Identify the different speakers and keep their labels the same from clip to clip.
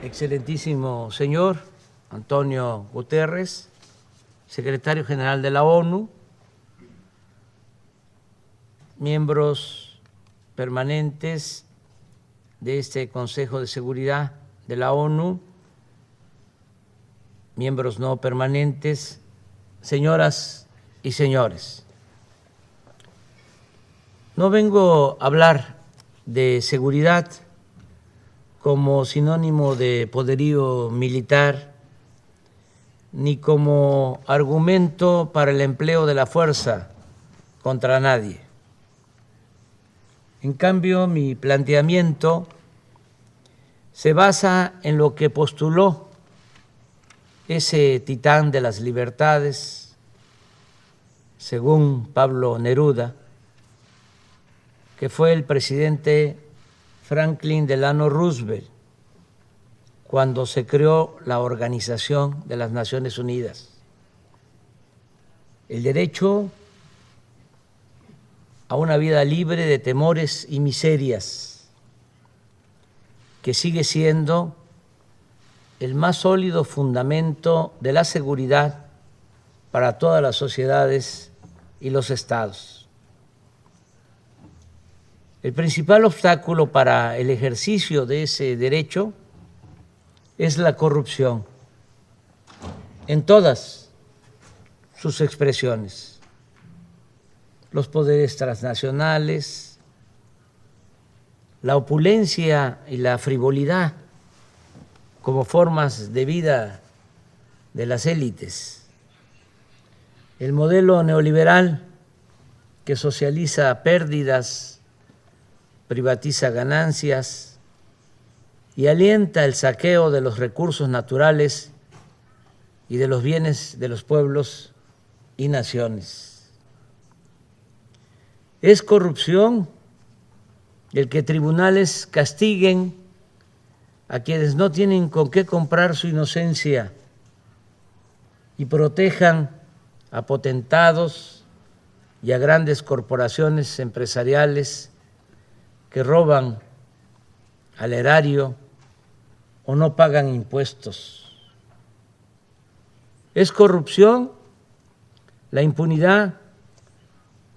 Speaker 1: excelentísimo señor Antonio Guterres, secretario general de la ONU, miembros permanentes de este Consejo de Seguridad de la ONU, miembros no permanentes, señoras y señores. No vengo a hablar de seguridad como sinónimo de poderío militar, ni como argumento para el empleo de la fuerza contra nadie. En cambio, mi planteamiento se basa en lo que postuló ese titán de las libertades, según Pablo Neruda, que fue el presidente Franklin Delano Roosevelt cuando se creó la Organización de las Naciones Unidas. El derecho a una vida libre de temores y miserias, que sigue siendo el más sólido fundamento de la seguridad para todas las sociedades y los estados. El principal obstáculo para el ejercicio de ese derecho es la corrupción en todas sus expresiones. Los poderes transnacionales, la opulencia y la frivolidad como formas de vida de las élites, el modelo neoliberal que socializa pérdidas, privatiza ganancias y alienta el saqueo de los recursos naturales y de los bienes de los pueblos y naciones. Es corrupción el que tribunales castiguen a quienes no tienen con qué comprar su inocencia y protejan a potentados y a grandes corporaciones empresariales que roban al erario o no pagan impuestos. Es corrupción la impunidad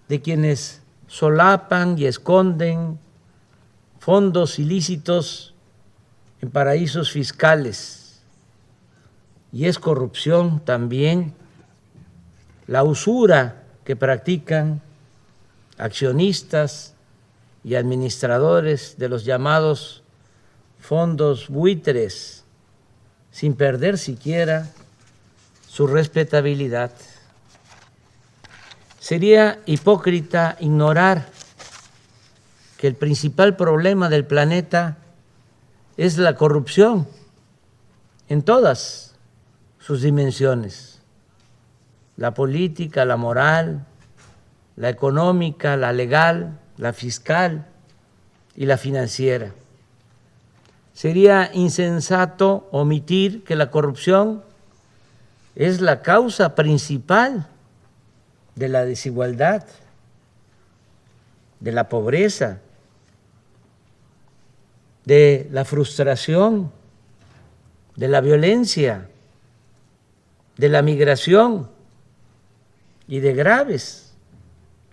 Speaker 1: de quienes solapan y esconden fondos ilícitos en paraísos fiscales. Y es corrupción también la usura que practican accionistas y administradores de los llamados fondos buitres, sin perder siquiera su respetabilidad. Sería hipócrita ignorar que el principal problema del planeta es la corrupción en todas sus dimensiones: la política, la moral, la económica, la legal, la fiscal y la financiera. Sería insensato omitir que la corrupción es la causa principal de la desigualdad, de la pobreza, de la frustración, de la violencia, de la migración y de graves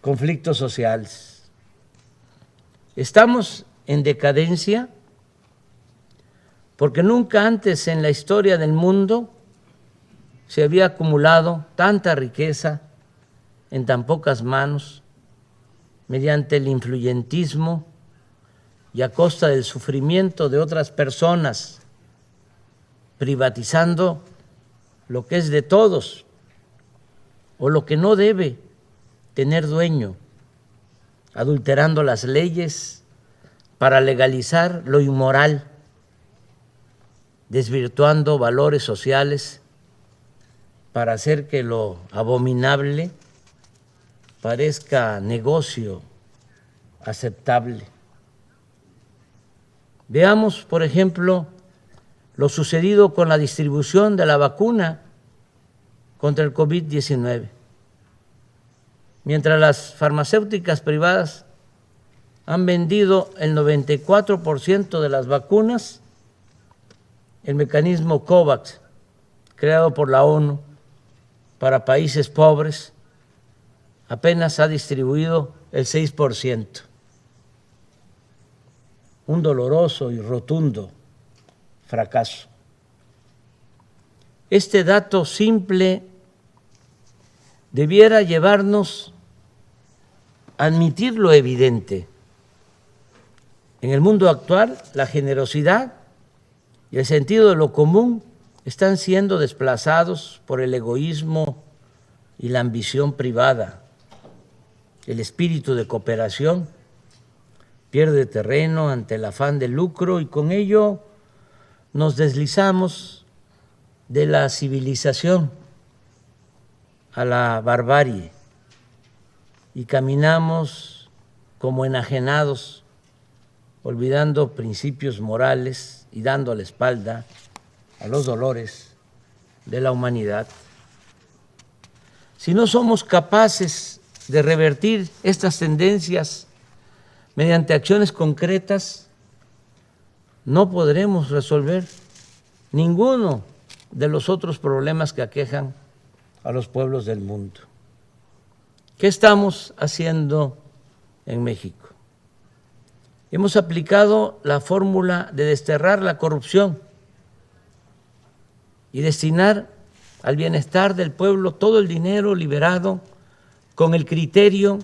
Speaker 1: conflictos sociales. Estamos en decadencia porque nunca antes en la historia del mundo se había acumulado tanta riqueza en tan pocas manos mediante el influyentismo y a costa del sufrimiento de otras personas, privatizando lo que es de todos o lo que no debe tener dueño, adulterando las leyes para legalizar lo inmoral, desvirtuando valores sociales para hacer que lo abominable parezca negocio aceptable. Veamos, por ejemplo, lo sucedido con la distribución de la vacuna contra el COVID-19. Mientras las farmacéuticas privadas han vendido el 94% de las vacunas, el mecanismo COVAX, creado por la ONU para países pobres, apenas ha distribuido el 6%. Un doloroso y rotundo fracaso. Este dato simple debiera llevarnos a admitir lo evidente. En el mundo actual, la generosidad y el sentido de lo común están siendo desplazados por el egoísmo y la ambición privada. El espíritu de cooperación pierde terreno ante el afán de lucro y con ello nos deslizamos de la civilización a la barbarie y caminamos como enajenados, olvidando principios morales y dando la espalda a los dolores de la humanidad. Si no somos capaces de revertir estas tendencias mediante acciones concretas, no podremos resolver ninguno de los otros problemas que aquejan a los pueblos del mundo. ¿Qué estamos haciendo en México? Hemos aplicado la fórmula de desterrar la corrupción y destinar al bienestar del pueblo todo el dinero liberado con el criterio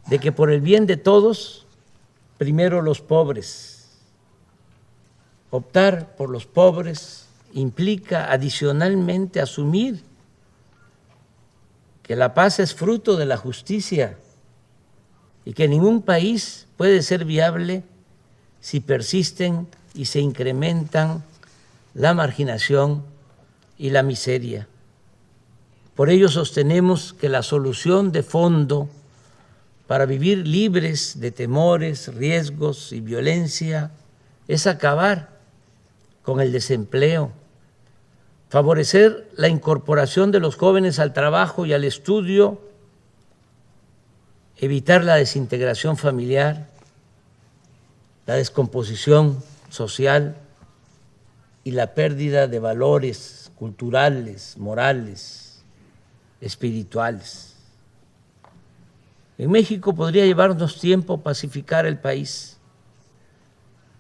Speaker 1: de que por el bien de todos, primero los pobres. Optar por los pobres implica adicionalmente asumir que la paz es fruto de la justicia y que ningún país puede ser viable si persisten y se incrementan la marginación y la miseria. Por ello sostenemos que la solución de fondo para vivir libres de temores, riesgos y violencia es acabar con el desempleo, favorecer la incorporación de los jóvenes al trabajo y al estudio, evitar la desintegración familiar, la descomposición social y la pérdida de valores culturales, morales, espirituales. En México podría llevarnos tiempo pacificar el país,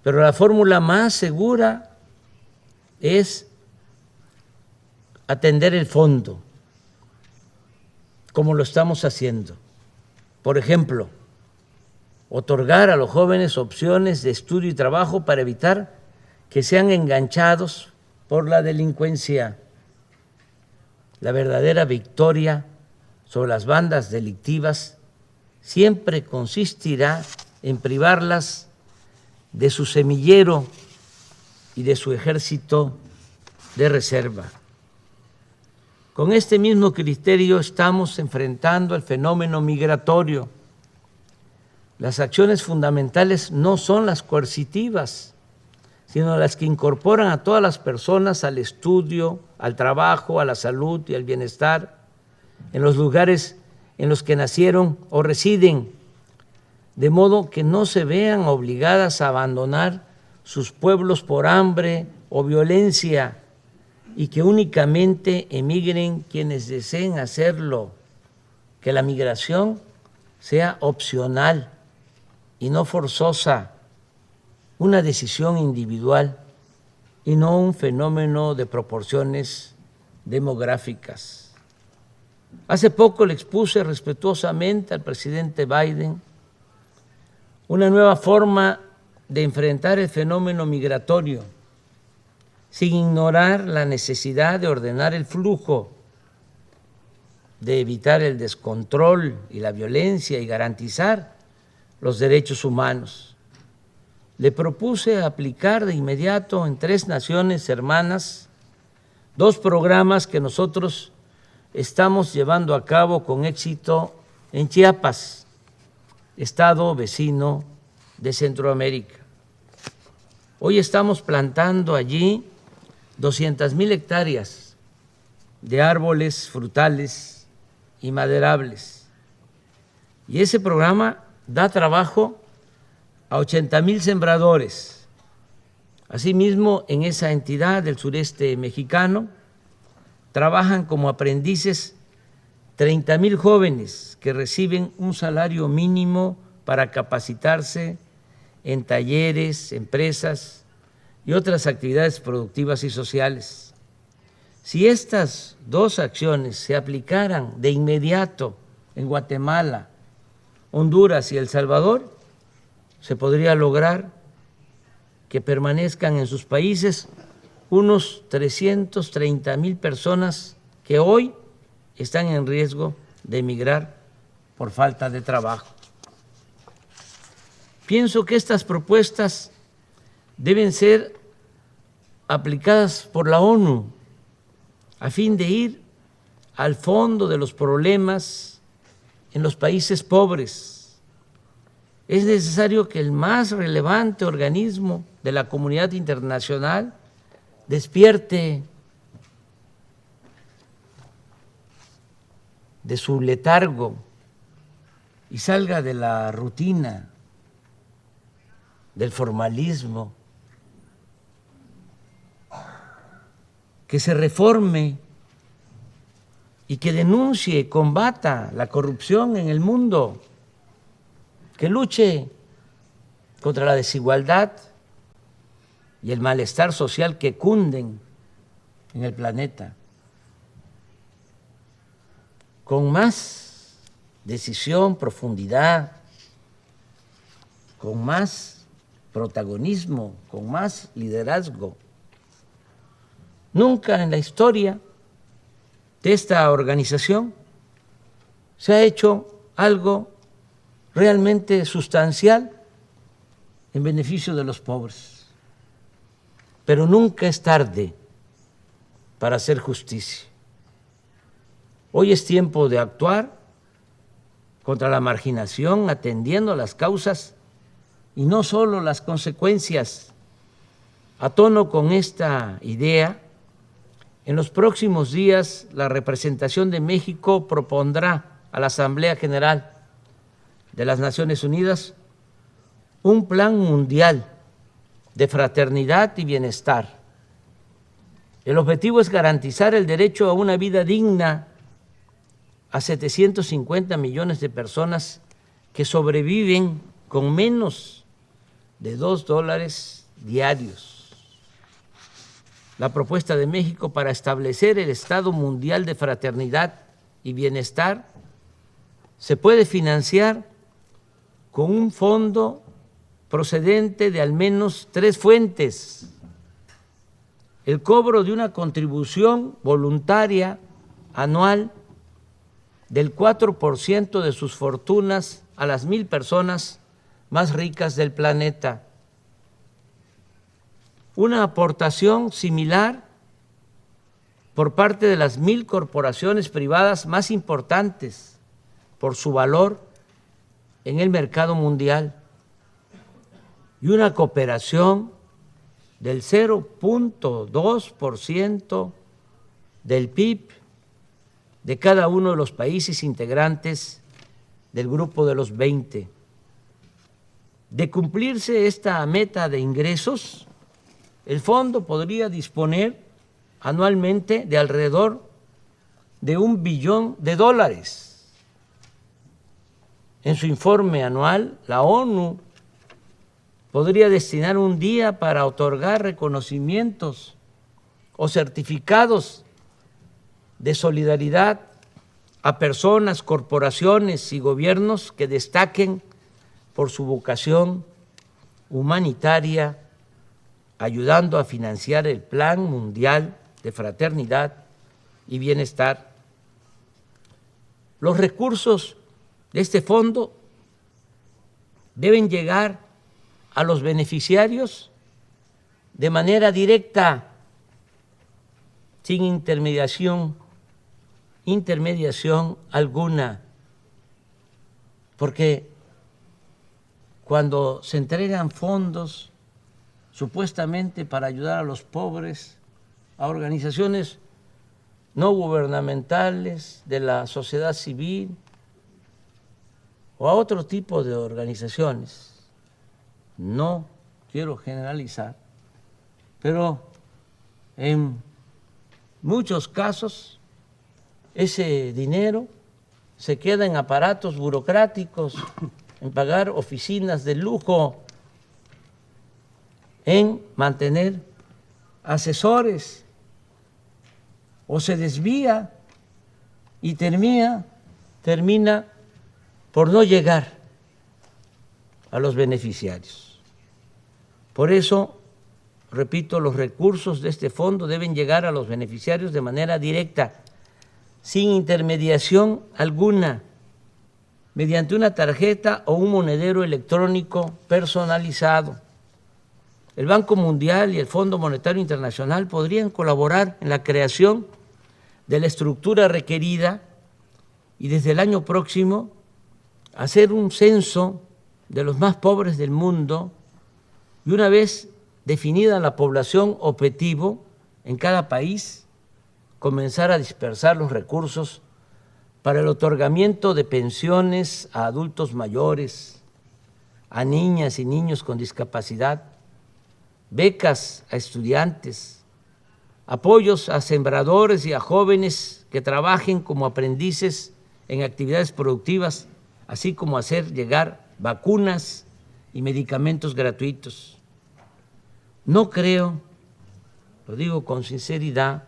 Speaker 1: pero la fórmula más segura es atender el fondo, como lo estamos haciendo. Por ejemplo, otorgar a los jóvenes opciones de estudio y trabajo para evitar que sean enganchados por la delincuencia. La verdadera victoria sobre las bandas delictivas siempre consistirá en privarlas de su semillero y de su ejército de reserva. Con este mismo criterio estamos enfrentando el fenómeno migratorio. Las acciones fundamentales no son las coercitivas, sino las que incorporan a todas las personas al estudio, al trabajo, a la salud y al bienestar en los lugares en los que nacieron o residen, de modo que no se vean obligadas a abandonar sus pueblos por hambre o violencia y que únicamente emigren quienes deseen hacerlo, que la migración sea opcional y no forzosa, una decisión individual y no un fenómeno de proporciones demográficas. Hace poco le expuse respetuosamente al presidente Biden una nueva forma de enfrentar el fenómeno migratorio, sin ignorar la necesidad de ordenar el flujo, de evitar el descontrol y la violencia y garantizar los derechos humanos. Le propuse aplicar de inmediato en 3 naciones hermanas 2 programas que nosotros estamos llevando a cabo con éxito en Chiapas, estado vecino de Centroamérica. Hoy estamos plantando allí 200,000 hectáreas de árboles frutales y maderables. Y ese programa da trabajo a 80,000 sembradores, Asimismo, en esa entidad del sureste mexicano trabajan como aprendices 30,000 jóvenes que reciben un salario mínimo para capacitarse en talleres, empresas y otras actividades productivas y sociales. Si estas dos acciones se aplicaran de inmediato en Guatemala, Honduras y El Salvador, se podría lograr que permanezcan en sus países unos 330,000 personas que hoy están en riesgo de emigrar por falta de trabajo. Pienso que estas propuestas deben ser aplicadas por la ONU a fin de ir al fondo de los problemas en los países pobres. Es necesario que el más relevante organismo de la comunidad internacional despierte de su letargo y salga de la rutina, del formalismo, que se reforme y que denuncie, combata la corrupción en el mundo, que luche contra la desigualdad y el malestar social que cunden en el planeta, con más decisión, profundidad, con más protagonismo, con más liderazgo. Nunca en la historia de esta organización se ha hecho algo realmente sustancial en beneficio de los pobres. Pero nunca es tarde para hacer justicia. Hoy es tiempo de actuar contra la marginación, atendiendo las causas y no solo las consecuencias. A tono con esta idea, en los próximos días la representación de México propondrá a la Asamblea General de las Naciones Unidas un plan mundial de fraternidad y bienestar. El objetivo es garantizar el derecho a una vida digna a 750 millones de personas que sobreviven con menos de $2 diarios. La propuesta de México para establecer el Estado Mundial de Fraternidad y Bienestar se puede financiar con un fondo procedente de al menos 3 fuentes: el cobro de una contribución voluntaria anual del 4% de sus fortunas a las 1,000 personas más ricas del planeta, una aportación similar por parte de las 1,000 corporaciones privadas más importantes por su valor en el mercado mundial, y una cooperación del 0.2% del PIB de cada uno de los países integrantes del Grupo de los 20. De cumplirse esta meta de ingresos, el fondo podría disponer anualmente de alrededor de $1 billón. En su informe anual, la ONU podría destinar un día para otorgar reconocimientos o certificados de solidaridad a personas, corporaciones y gobiernos que destaquen por su vocación humanitaria, ayudando a financiar el Plan Mundial de Fraternidad y Bienestar. Los recursos de este fondo deben llegar a los beneficiarios de manera directa, sin intermediación alguna, porque cuando se entregan fondos supuestamente para ayudar a los pobres, a organizaciones no gubernamentales, de la sociedad civil o a otro tipo de organizaciones, no quiero generalizar, pero en muchos casos ese dinero se queda en aparatos burocráticos, en pagar oficinas de lujo, en mantener asesores, o se desvía y termina por no llegar a los beneficiarios. Por eso, repito, los recursos de este fondo deben llegar a los beneficiarios de manera directa, sin intermediación alguna, mediante una tarjeta o un monedero electrónico personalizado. El Banco Mundial y el Fondo Monetario Internacional podrían colaborar en la creación de la estructura requerida y desde el año próximo hacer un censo de los más pobres del mundo y una vez definida la población objetivo en cada país, comenzar a dispersar los recursos para el otorgamiento de pensiones a adultos mayores, a niñas y niños con discapacidad, becas a estudiantes, apoyos a sembradores y a jóvenes que trabajen como aprendices en actividades productivas, así como hacer llegar vacunas y medicamentos gratuitos. No creo, lo digo con sinceridad,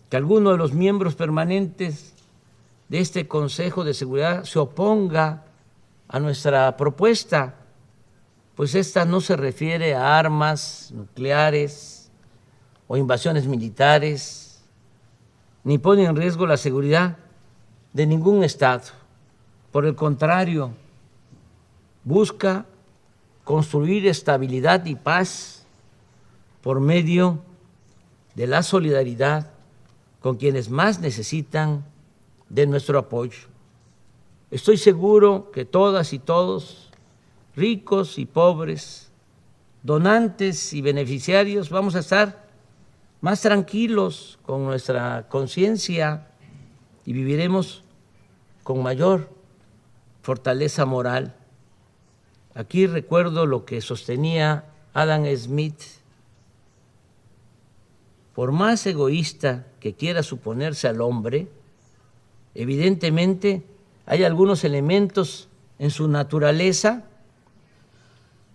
Speaker 1: que alguno de los miembros permanentes de este Consejo de Seguridad se oponga a nuestra propuesta, pues esta no se refiere a armas nucleares o invasiones militares, ni pone en riesgo la seguridad de ningún Estado. Por el contrario, busca construir estabilidad y paz por medio de la solidaridad con quienes más necesitan de nuestro apoyo. Estoy seguro que todas y todos, ricos y pobres, donantes y beneficiarios, vamos a estar más tranquilos con nuestra conciencia y viviremos con mayor fortaleza moral. Aquí recuerdo lo que sostenía Adam Smith: por más egoísta que quiera suponerse al hombre, evidentemente hay algunos elementos en su naturaleza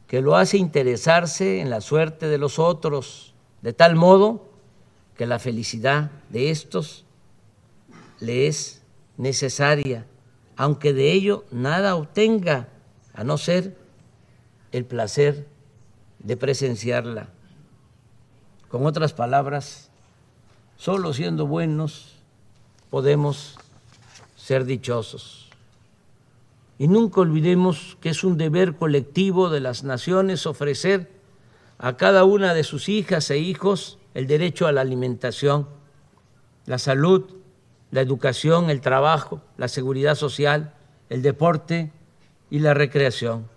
Speaker 1: que lo hace interesarse en la suerte de los otros, de tal modo que la felicidad de estos le es necesaria, aunque de ello nada obtenga, a no ser el placer de presenciarla. Con otras palabras, solo siendo buenos podemos ser dichosos. Y nunca olvidemos que es un deber colectivo de las naciones ofrecer a cada una de sus hijas e hijos el derecho a la alimentación, la salud, la educación, el trabajo, la seguridad social, el deporte y la recreación.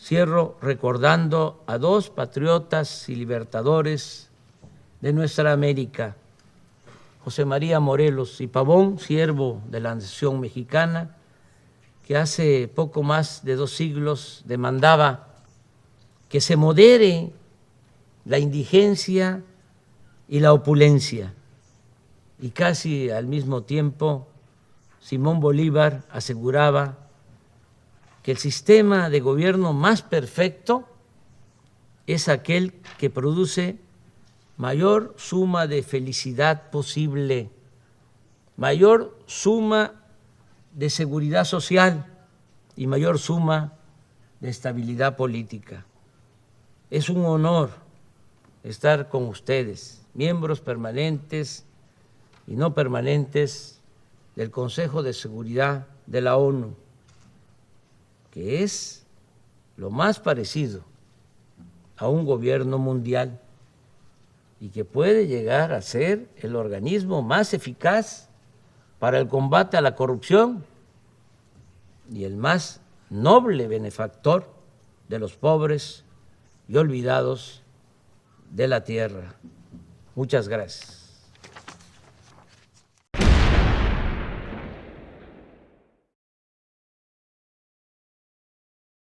Speaker 1: Cierro recordando a dos patriotas y libertadores de nuestra América, José María Morelos y Pavón, siervo de la nación mexicana, que hace poco más de 2 siglos demandaba que se modere la indigencia y la opulencia. Y casi al mismo tiempo, Simón Bolívar aseguraba que el sistema de gobierno más perfecto es aquel que produce mayor suma de felicidad posible, mayor suma de seguridad social y mayor suma de estabilidad política. Es un honor estar con ustedes, miembros permanentes y no permanentes del Consejo de Seguridad de la ONU, que es lo más parecido a un gobierno mundial y que puede llegar a ser el organismo más eficaz para el combate a la corrupción y el más noble benefactor de los pobres y olvidados de la tierra. Muchas gracias.